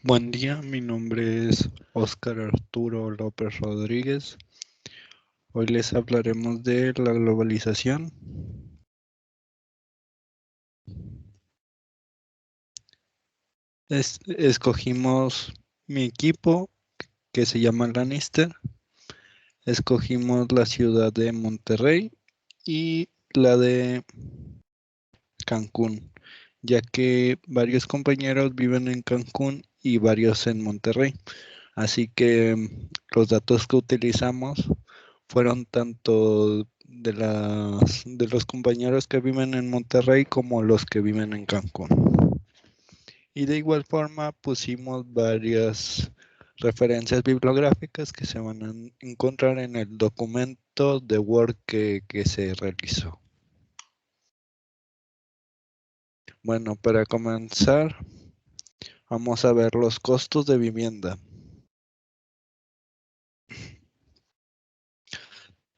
Buen día, mi nombre es Óscar Arturo López Rodríguez. Hoy les hablaremos de la globalización. Escogimos mi equipo, que se llama Lannister. Escogimos la ciudad de Monterrey y la de Cancún, ya que varios compañeros viven en Cancún y varios en Monterrey. Así que los datos que utilizamos fueron tanto de los compañeros que viven en Monterrey como los que viven en Cancún. Y de igual forma pusimos varias referencias bibliográficas que se van a encontrar en el documento de Word que se realizó. Bueno, para comenzar, vamos a ver los costos de vivienda.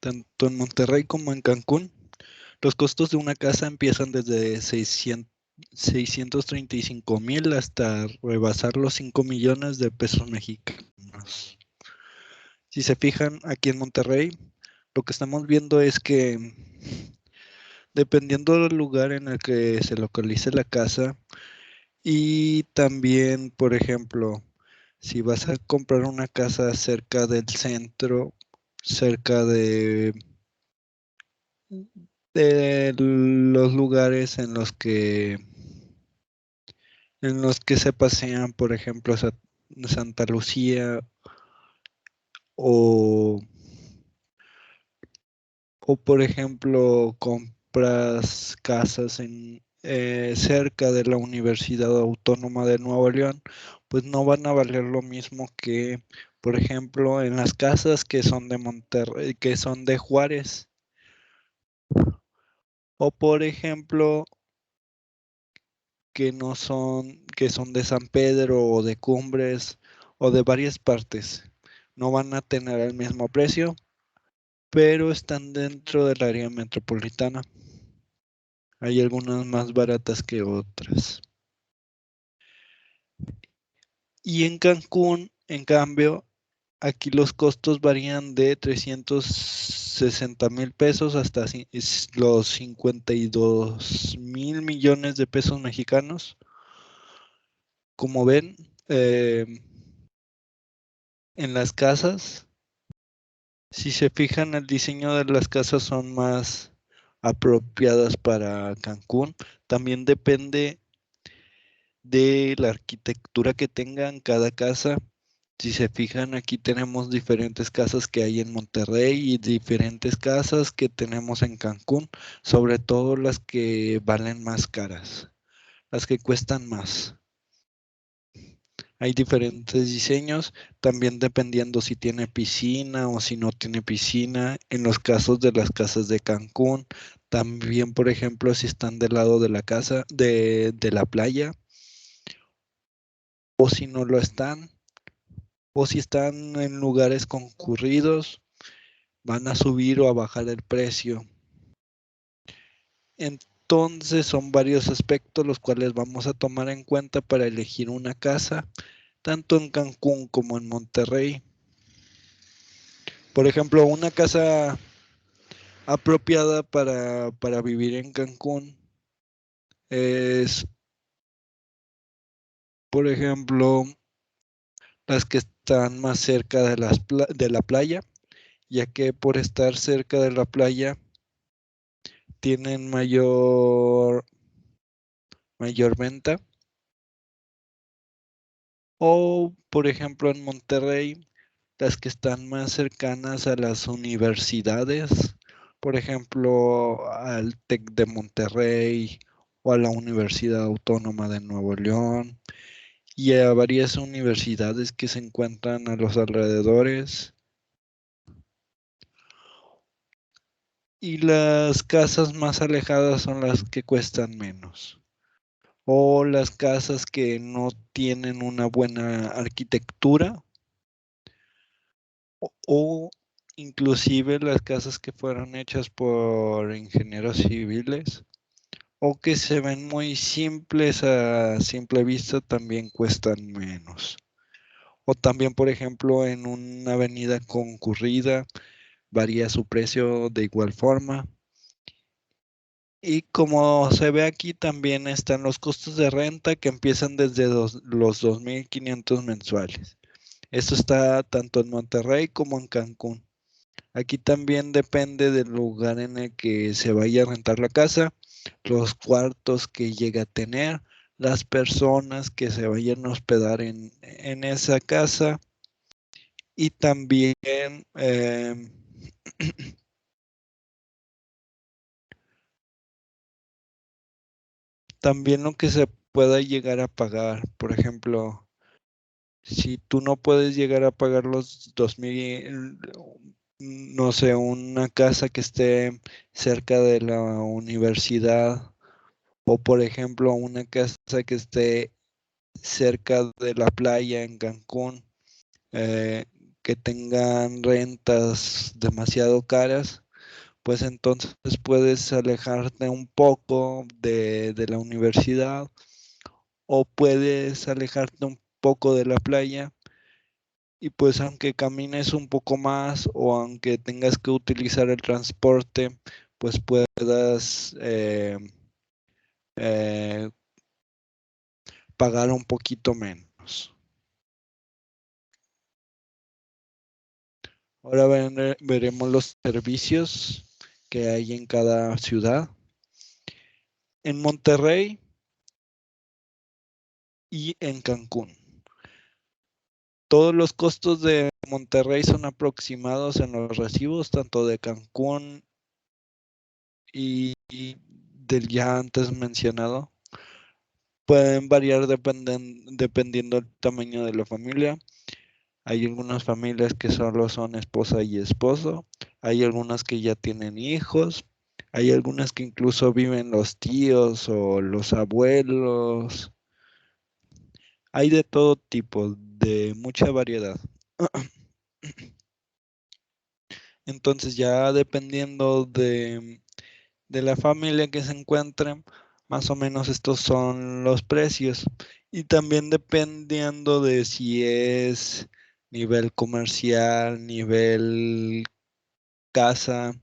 Tanto en Monterrey como en Cancún, los costos de una casa empiezan desde 635,000 hasta rebasar los 5 millones de pesos mexicanos. Si se fijan, aquí en Monterrey, lo que estamos viendo es que dependiendo del lugar en el que se localice la casa y también, por ejemplo, si vas a comprar una casa cerca del centro, cerca de los lugares en los que se pasean, por ejemplo, Santa Lucía o, o por ejemplo, compras casas cerca de la Universidad Autónoma de Nuevo León, pues no van a valer lo mismo que, por ejemplo, en las casas que son de Monterrey, que son de Juárez, o por ejemplo, que son de San Pedro o de Cumbres o de varias partes. No van a tener el mismo precio, pero están dentro del área metropolitana. Hay algunas más baratas que otras. Y en Cancún, en cambio, aquí los costos varían de 360,000 pesos hasta los 52,000 millones de pesos mexicanos. Como ven, en las casas, si se fijan, el diseño de las casas son más apropiadas para Cancún. También depende de la arquitectura que tengan cada casa. Si se fijan, aquí tenemos diferentes casas que hay en Monterrey y diferentes casas que tenemos en Cancún, sobre todo las que valen más caras, las que cuestan más. Hay diferentes diseños, también dependiendo si tiene piscina o si no tiene piscina. En los casos de las casas de Cancún, también, por ejemplo, si están del lado de la casa, de la playa, o si no lo están, o si están en lugares concurridos, van a subir o a bajar el precio. Entonces son varios aspectos los cuales vamos a tomar en cuenta para elegir una casa, tanto en Cancún como en Monterrey. Por ejemplo, una casa apropiada para vivir en Cancún es, por ejemplo, las que están más cerca de la playa, ya que por estar cerca de la playa tienen mayor venta. O, por ejemplo, en Monterrey, las que están más cercanas a las universidades, por ejemplo, al TEC de Monterrey o a la Universidad Autónoma de Nuevo León y a varias universidades que se encuentran a los alrededores. Y las casas más alejadas son las que cuestan menos. O las casas que no tienen una buena arquitectura o inclusive las casas que fueron hechas por ingenieros civiles, o que se ven muy simples a simple vista también cuestan menos. O también, por ejemplo, en una avenida concurrida varía su precio de igual forma. Y como se ve aquí, también están los costos de renta que empiezan desde los 2,500 mensuales. Esto está tanto en Monterrey como en Cancún. Aquí también depende del lugar en el que se vaya a rentar la casa, los cuartos que llegue a tener, las personas que se vayan a hospedar en esa casa y también, también lo que se pueda llegar a pagar. Por ejemplo, si tú no puedes llegar a pagar los 2,000, no sé, una casa que esté cerca de la universidad o por ejemplo una casa que esté cerca de la playa en Cancún, eh, que tengan rentas demasiado caras, pues entonces puedes alejarte un poco de la universidad o puedes alejarte un poco de la playa y pues aunque camines un poco más o aunque tengas que utilizar el transporte, pues puedas eh, pagar un poquito menos. Ahora veremos los servicios que hay en cada ciudad. En Monterrey y en Cancún. Todos los costos de Monterrey son aproximados en los recibos, tanto de Cancún y del ya antes mencionado. Pueden variar dependiendo del tamaño de la familia. Hay algunas familias que solo son esposa y esposo. Hay algunas que ya tienen hijos. Hay algunas que incluso viven los tíos o los abuelos. Hay de todo tipo, de mucha variedad. Entonces ya dependiendo de la familia que se encuentren, más o menos estos son los precios. Y también dependiendo de si es nivel comercial, nivel casa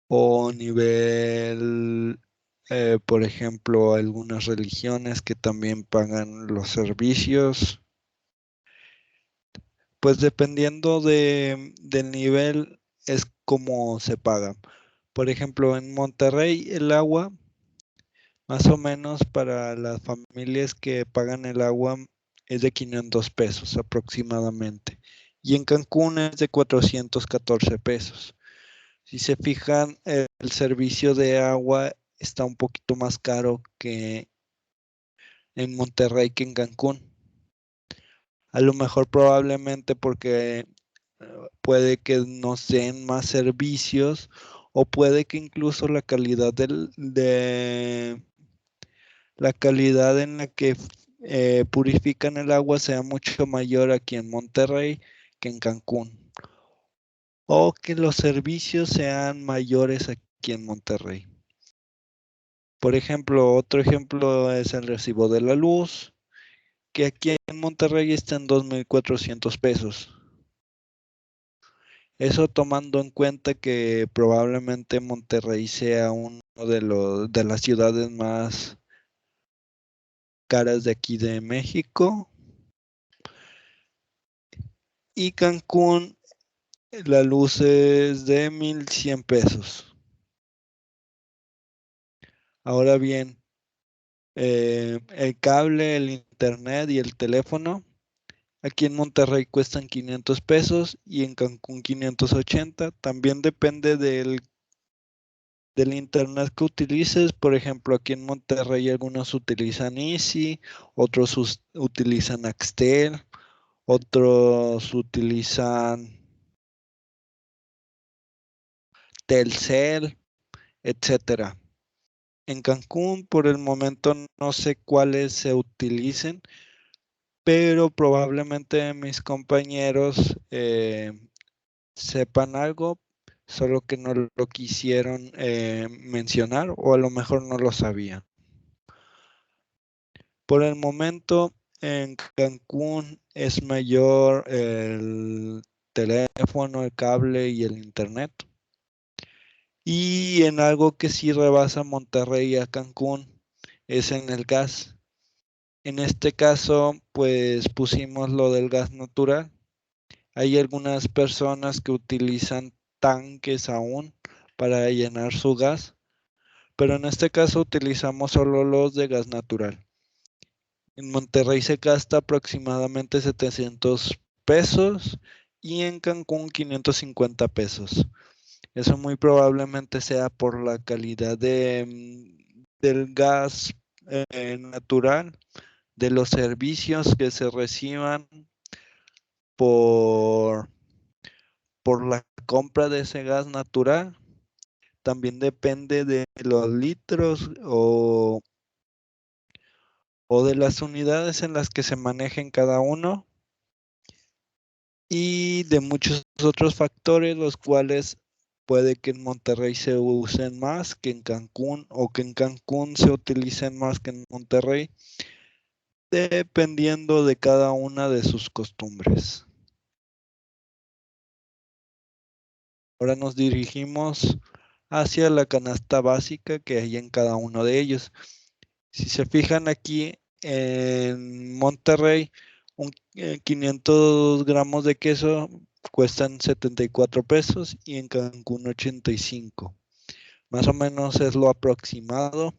o nivel, por ejemplo, algunas religiones que también pagan los servicios. Pues dependiendo del nivel es como se paga. Por ejemplo, en Monterrey el agua, más o menos para las familias que pagan el agua es de 500 pesos aproximadamente. Y en Cancún es de 414 pesos. Si se fijan, el servicio de agua está un poquito más caro que en Monterrey que en Cancún. A lo mejor probablemente porque puede que nos den más servicios o puede que incluso la calidad de la calidad en la que purifican el agua sea mucho mayor aquí en Monterrey que en Cancún. O que los servicios sean mayores aquí en Monterrey. Por ejemplo, otro ejemplo es el recibo de la luz, que aquí en Monterrey está en 2,400 pesos. Eso tomando en cuenta que probablemente Monterrey sea uno de las ciudades más caras de aquí de México. Y Cancún, la luz es de 1,100 pesos. Ahora bien, el cable, el internet y el teléfono, aquí en Monterrey cuestan 500 pesos y en Cancún 580. También depende del internet que utilices. Por ejemplo, aquí en Monterrey algunos utilizan Easy, otros utilizan Axtel, otros utilizan Telcel, etcétera. En Cancún, por el momento, no sé cuáles se utilicen, pero probablemente mis compañeros sepan algo. solo que no lo quisieron mencionar o a lo mejor no lo sabían. Por el momento en Cancún es mayor el teléfono, el cable y el internet. Y en algo que sí rebasa Monterrey a Cancún es en el gas. En este caso, pues pusimos lo del gas natural. Hay algunas personas que utilizan tanques aún para llenar su gas, pero en este caso utilizamos solo los de gas natural. En Monterrey se gasta aproximadamente 700 pesos y en Cancún 550 pesos. Eso muy probablemente sea por la calidad del gas natural, de los servicios que se reciban por, por la compra de ese gas natural. También depende de los litros o de las unidades en las que se manejen cada uno y de muchos otros factores, los cuales puede que en Monterrey se usen más que en Cancún o que en Cancún se utilicen más que en Monterrey, dependiendo de cada una de sus costumbres. Ahora nos dirigimos hacia la canasta básica que hay en cada uno de ellos. Si se fijan aquí en Monterrey, 500 gramos de queso cuestan 74 pesos y en Cancún 85. Más o menos es lo aproximado.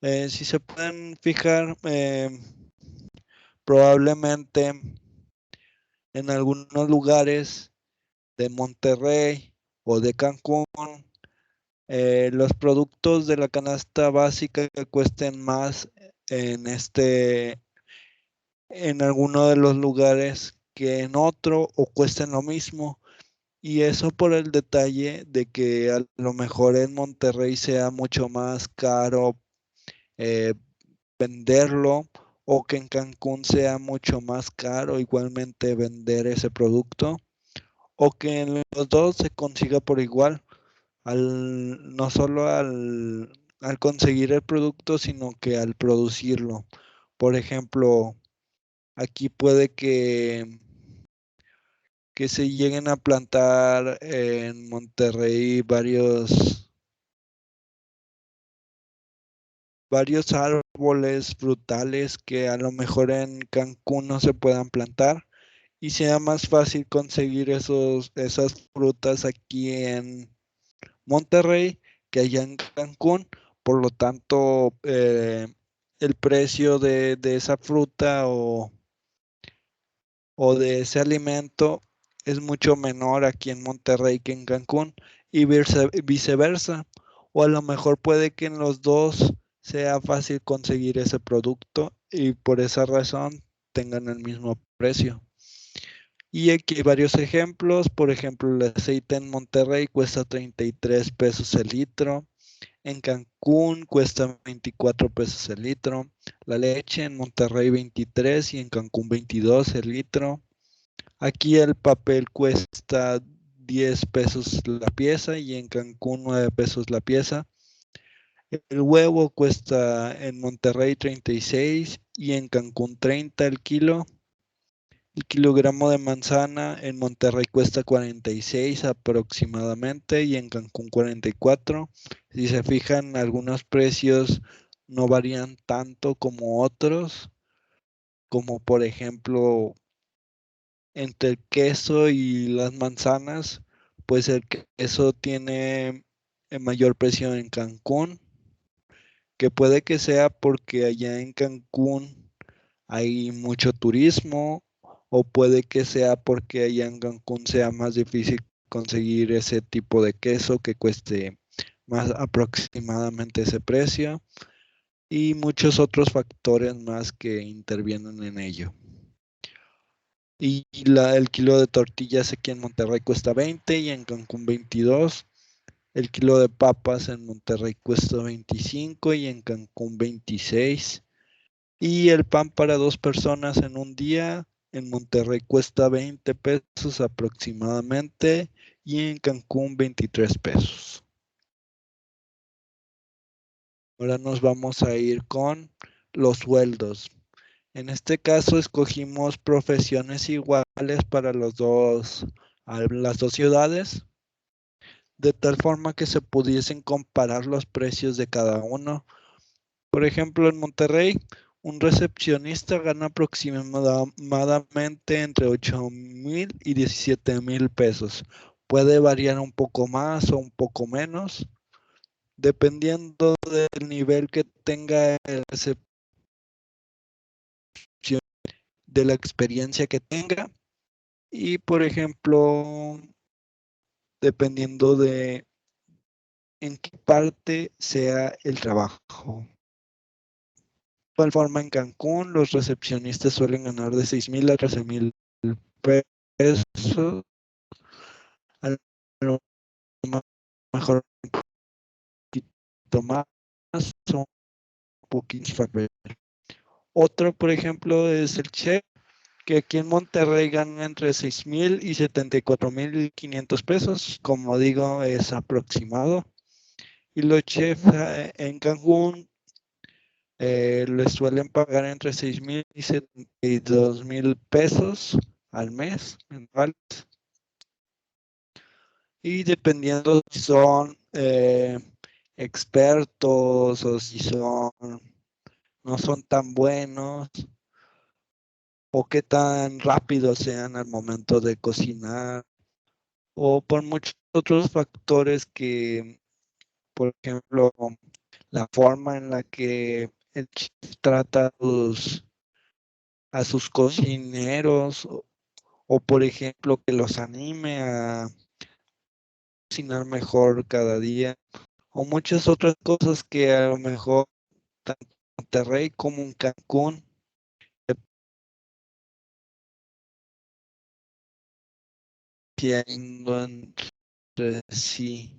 Si se pueden fijar, probablemente en algunos lugares de Monterrey o de Cancún, los productos de la canasta básica que cuesten más en alguno de los lugares que en otro o cuesten lo mismo. Y eso por el detalle de que a lo mejor en Monterrey sea mucho más caro eh, venderlo o que en Cancún sea mucho más caro igualmente vender ese producto o que en los dos se consiga por igual, no solo al conseguir el producto, sino que al producirlo. Por ejemplo, aquí puede que se lleguen a plantar en Monterrey varios árboles frutales que a lo mejor en Cancún no se puedan plantar y sea más fácil conseguir esas frutas aquí en Monterrey que allá en Cancún. Por lo tanto, el precio de esa fruta o de ese alimento es mucho menor aquí en Monterrey que en Cancún y viceversa. O a lo mejor puede que en los dos sea fácil conseguir ese producto y por esa razón tengan el mismo precio. Y aquí hay varios ejemplos. Por ejemplo, el aceite en Monterrey cuesta 33 pesos el litro. En Cancún cuesta 24 pesos el litro. La leche en Monterrey 23 y en Cancún 22 el litro. Aquí el papel cuesta 10 pesos la pieza y en Cancún 9 pesos la pieza. El huevo cuesta en Monterrey 36 y en Cancún 30 el kilo. El kilogramo de manzana en Monterrey cuesta 46 aproximadamente y en Cancún 44. Si se fijan, algunos precios no varían tanto como otros, como por ejemplo entre el queso y las manzanas, pues el queso tiene mayor precio en Cancún, que puede que sea porque allá en Cancún hay mucho turismo o puede que sea porque allá en Cancún sea más difícil conseguir ese tipo de queso que cueste más aproximadamente ese precio y muchos otros factores más que intervienen en ello. Y el kilo de tortillas aquí en Monterrey cuesta 20 y en Cancún 22. El kilo de papas en Monterrey cuesta 25 y en Cancún 26. Y el pan para 2 personas en un día en Monterrey cuesta 20 pesos aproximadamente y en Cancún 23 pesos. Ahora nos vamos a ir con los sueldos. En este caso escogimos profesiones iguales para las dos ciudades, de tal forma que se pudiesen comparar los precios de cada uno. Por ejemplo, en Monterrey, un recepcionista gana aproximadamente entre 8,000 y 17,000 pesos. Puede variar un poco más o un poco menos, dependiendo del nivel que tenga el recepcionista, de la experiencia que tenga y, por ejemplo, dependiendo de en qué parte sea el trabajo. De igual forma, en Cancún, los recepcionistas suelen ganar de 6,000 a 13,000 pesos. A lo mejor un poquito más o un poquito menos. Otro, por ejemplo, es el chef, que aquí en Monterrey gana entre 6,000 y 74,500 pesos. Como digo, es aproximado. Y los chefs en Cancún les suelen pagar entre 6,000 y 72,000 pesos al mes, mensual. Y dependiendo si son expertos o si no son tan buenos o qué tan rápidos sean al momento de cocinar o por muchos otros factores que, por ejemplo, la forma en la que el chef trata a sus cocineros o, por ejemplo, que los anime a cocinar mejor cada día o muchas otras cosas que a lo mejor tanto en Monterrey como en Cancún tienen entre sí.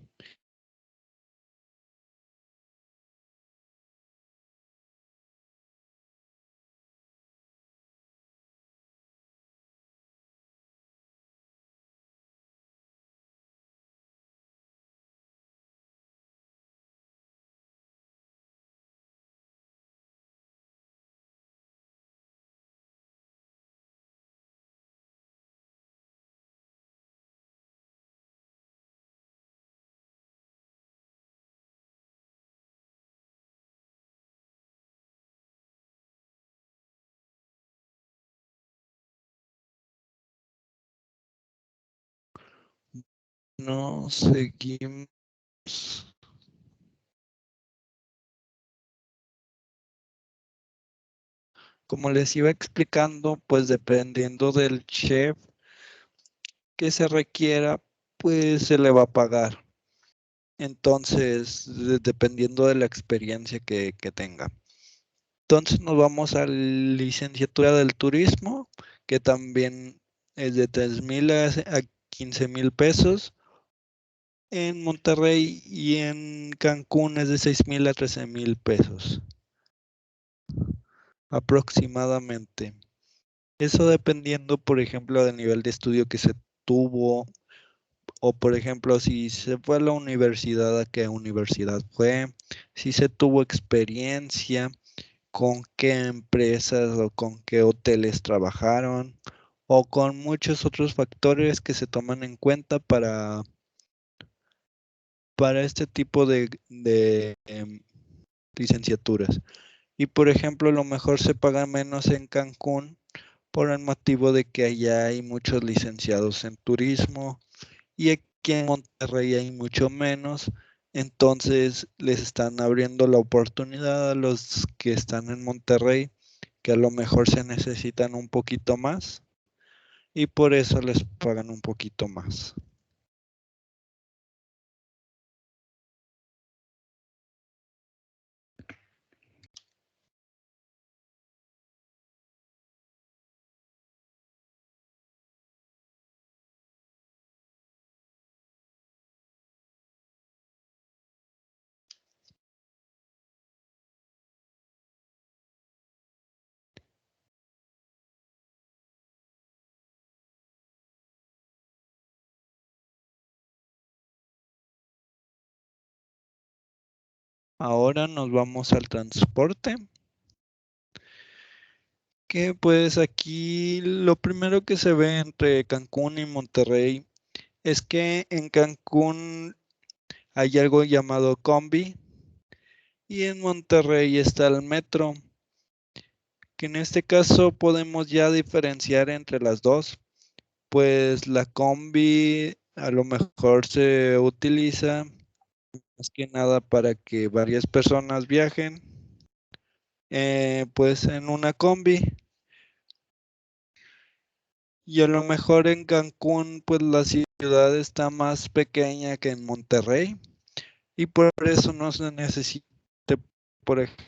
No seguimos. Como les iba explicando, pues dependiendo del chef que se requiera, pues se le va a pagar. Entonces, dependiendo de la experiencia que tenga. Entonces nos vamos a la licenciatura del turismo, que también es de 3,000 a 15,000 pesos. En Monterrey y en Cancún es de 6,000 a 13,000 pesos aproximadamente. Eso dependiendo, por ejemplo, del nivel de estudio que se tuvo o, por ejemplo, si se fue a la universidad, a qué universidad fue, si se tuvo experiencia, con qué empresas o con qué hoteles trabajaron o con muchos otros factores que se toman en cuenta para este tipo de licenciaturas. Y por ejemplo, a lo mejor se paga menos en Cancún por el motivo de que allá hay muchos licenciados en turismo y aquí en Monterrey hay mucho menos. Entonces les están abriendo la oportunidad a los que están en Monterrey, que a lo mejor se necesitan un poquito más y por eso les pagan un poquito más. Ahora nos vamos al transporte. Que pues aquí lo primero que se ve entre Cancún y Monterrey es que en Cancún hay algo llamado combi y en Monterrey está el metro, que en este caso podemos ya diferenciar entre las dos, pues la combi a lo mejor se utiliza más que nada para que varias personas viajen, pues en una combi. Y a lo mejor en Cancún, pues la ciudad está más pequeña que en Monterrey y por eso no se necesita, por ejemplo,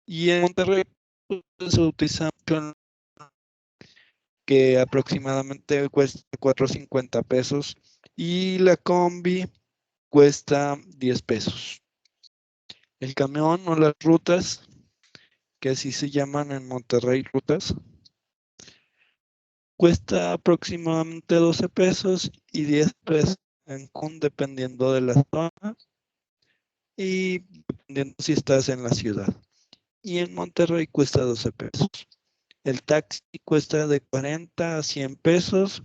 y en Monterrey pues, se utiliza mucho que aproximadamente cuesta 4.50 pesos y la combi cuesta 10 pesos. El camión o las rutas, que así se llaman en Monterrey rutas, cuesta aproximadamente 12 pesos y 10 pesos en Cancún, dependiendo de la zona y dependiendo si estás en la ciudad. Y en Monterrey cuesta 12 pesos. El taxi cuesta de 40 a 100 pesos,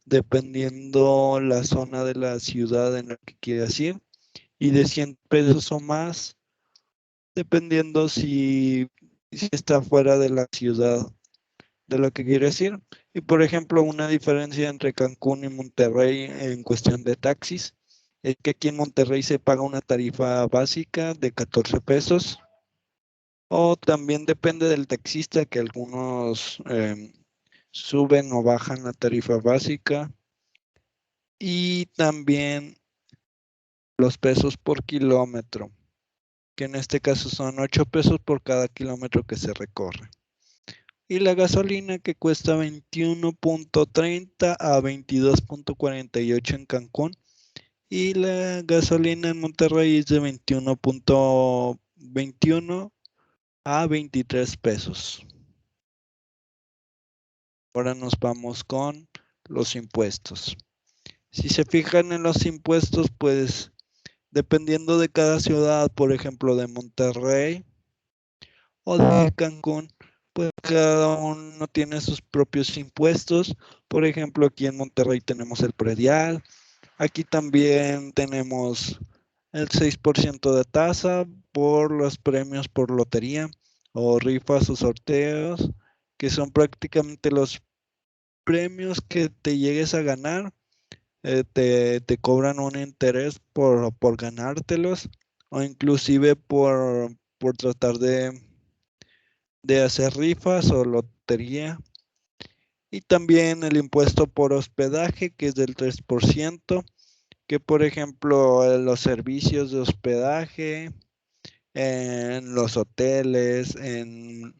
dependiendo la zona de la ciudad en la que quieras ir. Y de 100 pesos o más, dependiendo si está fuera de la ciudad de lo que quiere decir. Y por ejemplo, una diferencia entre Cancún y Monterrey en cuestión de taxis es que aquí en Monterrey se paga una tarifa básica de 14 pesos o también depende del taxista que algunos suben o bajan la tarifa básica y también los pesos por kilómetro, que en este caso son 8 pesos por cada kilómetro que se recorre. Y la gasolina que cuesta 21.30 a 22.48 en Cancún. Y la gasolina en Monterrey es de 21.21 a 23 pesos. Ahora nos vamos con los impuestos. Si se fijan en los impuestos, pues dependiendo de cada ciudad, por ejemplo de Monterrey o de Cancún, pues cada uno tiene sus propios impuestos. Por ejemplo, aquí en Monterrey tenemos el predial. Aquí también tenemos el 6% de tasa por los premios por lotería o rifas o sorteos, que son prácticamente los premios que te llegues a ganar. Te cobran un interés por ganártelos o inclusive por tratar de hacer rifas o lotería. Y también el impuesto por hospedaje, que es del 3%, que por ejemplo los servicios de hospedaje en los hoteles, en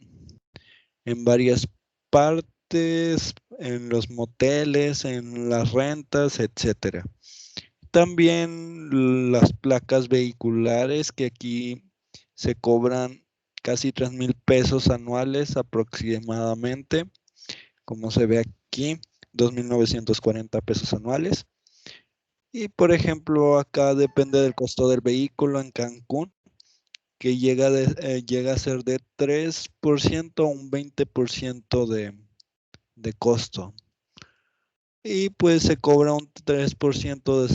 varias partes, en los moteles, en las rentas, etcétera. También las placas vehiculares que aquí se cobran casi 3,000 pesos anuales aproximadamente, como se ve aquí, 2,940 pesos anuales. Y por ejemplo, acá depende del costo del vehículo en Cancún, que llega a ser de 3% a un 20% de costo. Y pues se cobra un 3%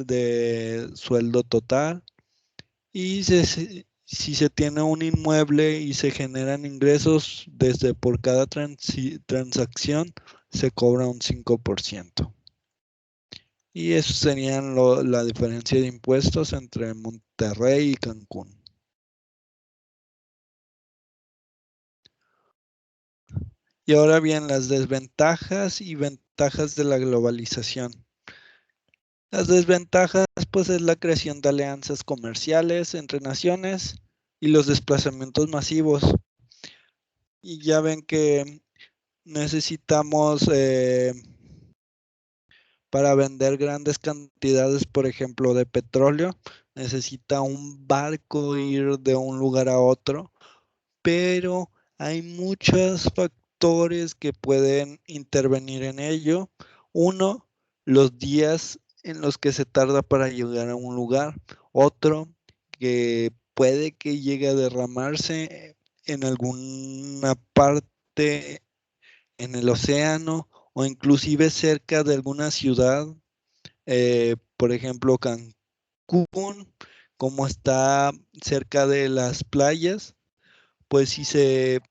de sueldo total. Y si se tiene un inmueble y se generan ingresos desde por cada transacción, se cobra un 5%. Y eso serían la diferencia de impuestos entre Monterrey y Cancún. Y ahora bien, las desventajas y ventajas de la globalización. Las desventajas, pues, es la creación de alianzas comerciales entre naciones y los desplazamientos masivos. Y ya ven que necesitamos para vender grandes cantidades, por ejemplo, de petróleo, necesita un barco ir de un lugar a otro, pero hay muchos factores que pueden intervenir en ello. Uno, los días en los que se tarda para llegar a un lugar. Otro que puede que llegue a derramarse en alguna parte en el océano o inclusive cerca de alguna ciudad, por ejemplo Cancún, como está cerca de las playas, pues si se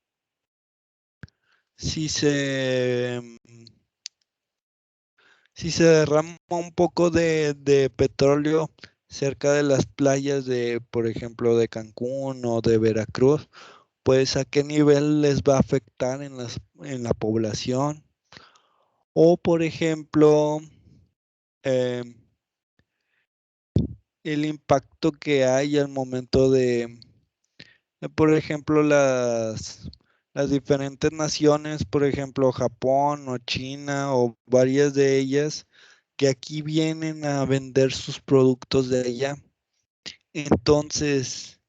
derrama un poco de petróleo cerca de las playas de, por ejemplo, de Cancún o de Veracruz, pues a qué nivel les va a afectar en la población. O, por ejemplo, eh, el impacto que hay al momento por ejemplo, las diferentes naciones, por ejemplo, Japón o China o varias de ellas, que aquí vienen a vender sus productos de allá. Entonces,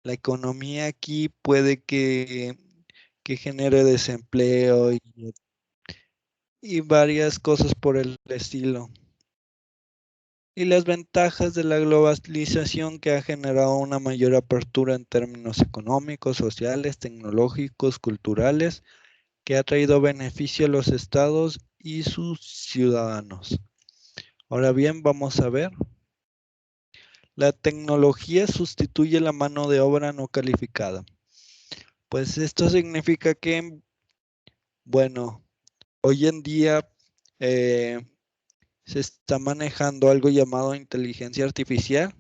la economía aquí puede que genere desempleo y varias cosas por el estilo. Y las ventajas de la globalización que ha generado una mayor apertura en términos económicos, sociales, tecnológicos, culturales, que ha traído beneficio a los estados y sus ciudadanos. Ahora bien, vamos a ver. La tecnología sustituye la mano de obra no calificada. Pues esto significa que, bueno, hoy en día se está manejando algo llamado inteligencia artificial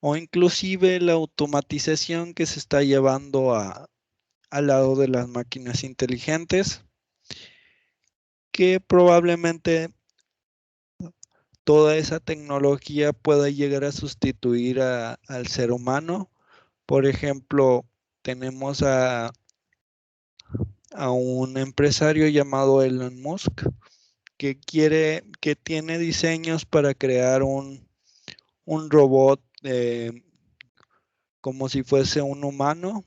o inclusive la automatización que se está llevando al lado de las máquinas inteligentes, que probablemente toda esa tecnología pueda llegar a sustituir al ser humano. Por ejemplo, tenemos a un empresario llamado Elon Musk que tiene diseños para crear un robot como si fuese un humano,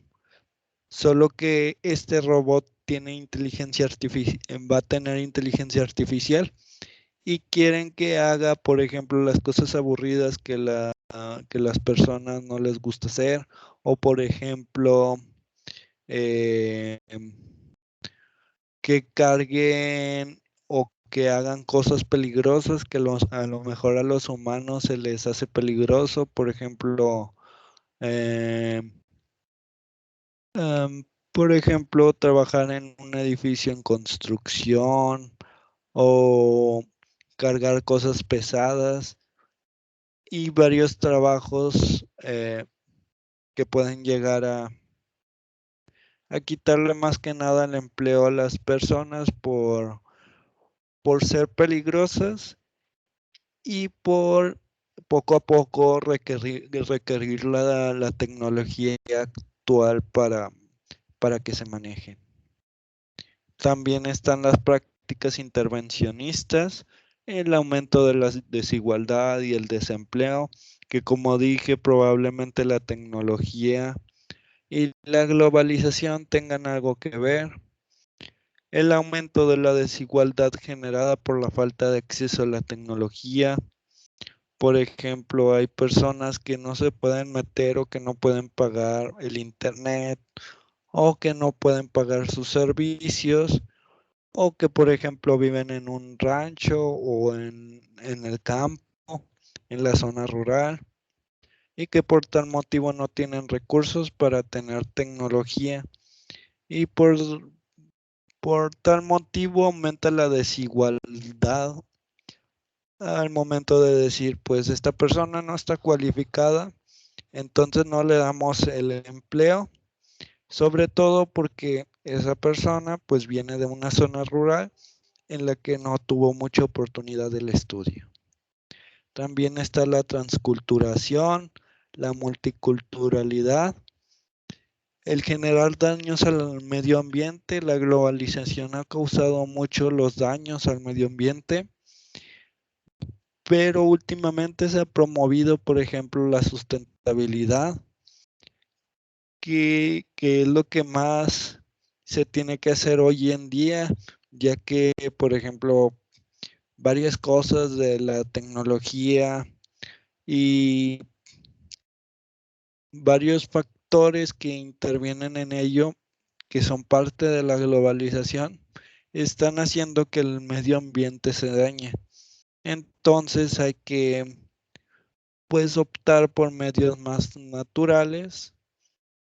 solo que este robot tiene va a tener inteligencia artificial y quieren que haga, por ejemplo, las cosas aburridas que las personas no les gusta hacer, o por ejemplo, eh, que carguen o que hagan cosas peligrosas que a lo mejor a los humanos se les hace peligroso, por ejemplo, eh, por ejemplo, trabajar en un edificio en construcción o cargar cosas pesadas y varios trabajos que pueden llegar a quitarle más que nada el empleo a las personas por ser peligrosas y por poco a poco requerir la tecnología actual para que se maneje. También están las prácticas intervencionistas, el aumento de la desigualdad y el desempleo, que como dije, probablemente la tecnología y la globalización tengan algo que ver. El aumento de la desigualdad generada por la falta de acceso a la tecnología. Por ejemplo, hay personas que no se pueden meter o que no pueden pagar el internet o que no pueden pagar sus servicios o que, por ejemplo, viven en un rancho o en el campo, en la zona rural y que por tal motivo no tienen recursos para tener tecnología y por tal motivo aumenta la desigualdad al momento de decir, pues esta persona no está cualificada, entonces no le damos el empleo, sobre todo porque esa persona pues viene de una zona rural en la que no tuvo mucha oportunidad del estudio. También está la transculturación, la multiculturalidad, el generar daños al medio ambiente. La globalización ha causado mucho los daños al medio ambiente, pero últimamente se ha promovido, por ejemplo, la sustentabilidad, que es lo que más se tiene que hacer hoy en día, ya que, por ejemplo, varias cosas de la tecnología y varios factores que intervienen en ello, que son parte de la globalización, están haciendo que el medio ambiente se dañe. Entonces hay que, pues, optar por medios más naturales,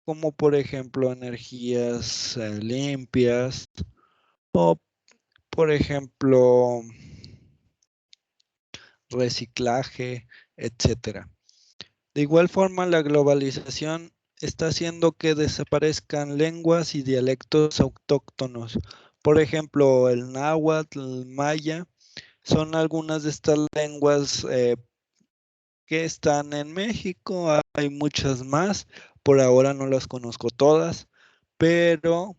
como por ejemplo energías limpias o por ejemplo reciclaje, etcétera. De igual forma, la globalización está haciendo que desaparezcan lenguas y dialectos autóctonos. Por ejemplo, el náhuatl, el maya, son algunas de estas lenguas que están en México. Hay muchas más, por ahora no las conozco todas, pero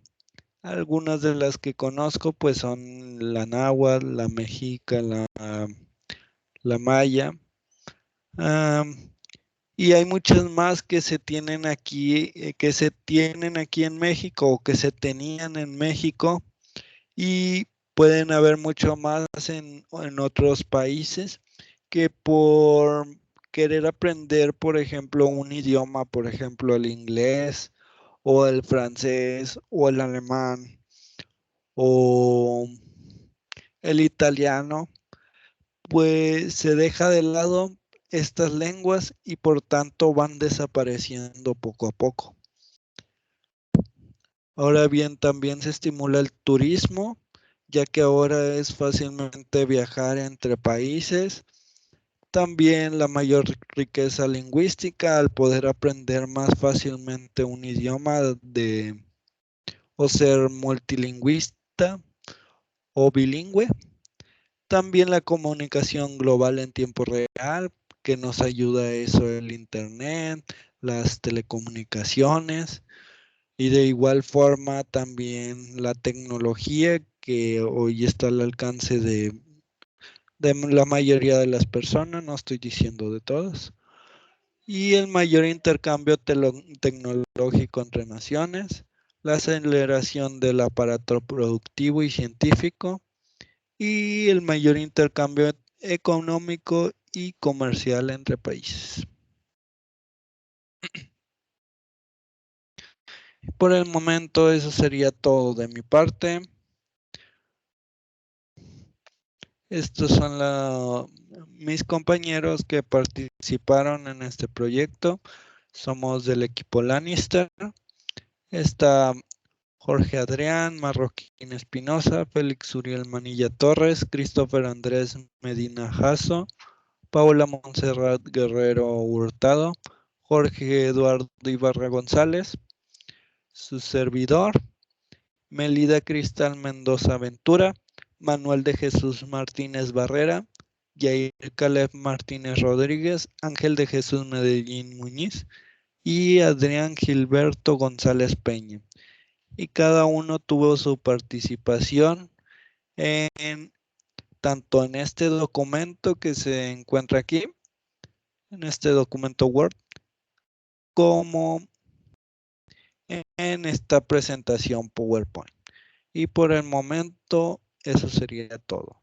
algunas de las que conozco pues son la náhuatl, la mexica, la maya. Y hay muchas más que se tienen aquí en México o que se tenían en México y pueden haber mucho más en otros países que por querer aprender, por ejemplo, un idioma, por ejemplo, el inglés o el francés o el alemán o el italiano, pues se deja de lado estas lenguas y por tanto van desapareciendo poco a poco. Ahora bien, también se estimula el turismo, ya que ahora es fácilmente viajar entre países. También la mayor riqueza lingüística al poder aprender más fácilmente un idioma o ser multilingüista o bilingüe. También la comunicación global en tiempo real, que nos ayuda a eso el internet, las telecomunicaciones y de igual forma también la tecnología que hoy está al alcance de la mayoría de las personas, no estoy diciendo de todas, y el mayor intercambio tecnológico entre naciones, la aceleración del aparato productivo y científico, y el mayor intercambio económico y comercial entre países. Por el momento eso sería todo de mi parte. Estos son mis compañeros que participaron en este proyecto. Somos del equipo Lannister. Está Jorge Adrián, Marroquín Espinosa, Félix Uriel Manilla Torres, Christopher Andrés Medina Jasso, Paula Montserrat Guerrero Hurtado, Jorge Eduardo Ibarra González, su servidor, Melida Cristal Mendoza Ventura, Manuel de Jesús Martínez Barrera, Jair Caleb Martínez Rodríguez, Ángel de Jesús Medellín Muñiz y Adrián Gilberto González Peña. Y cada uno tuvo su participación en tanto en este documento que se encuentra aquí, en este documento Word, como en esta presentación PowerPoint. Y por el momento, eso sería todo.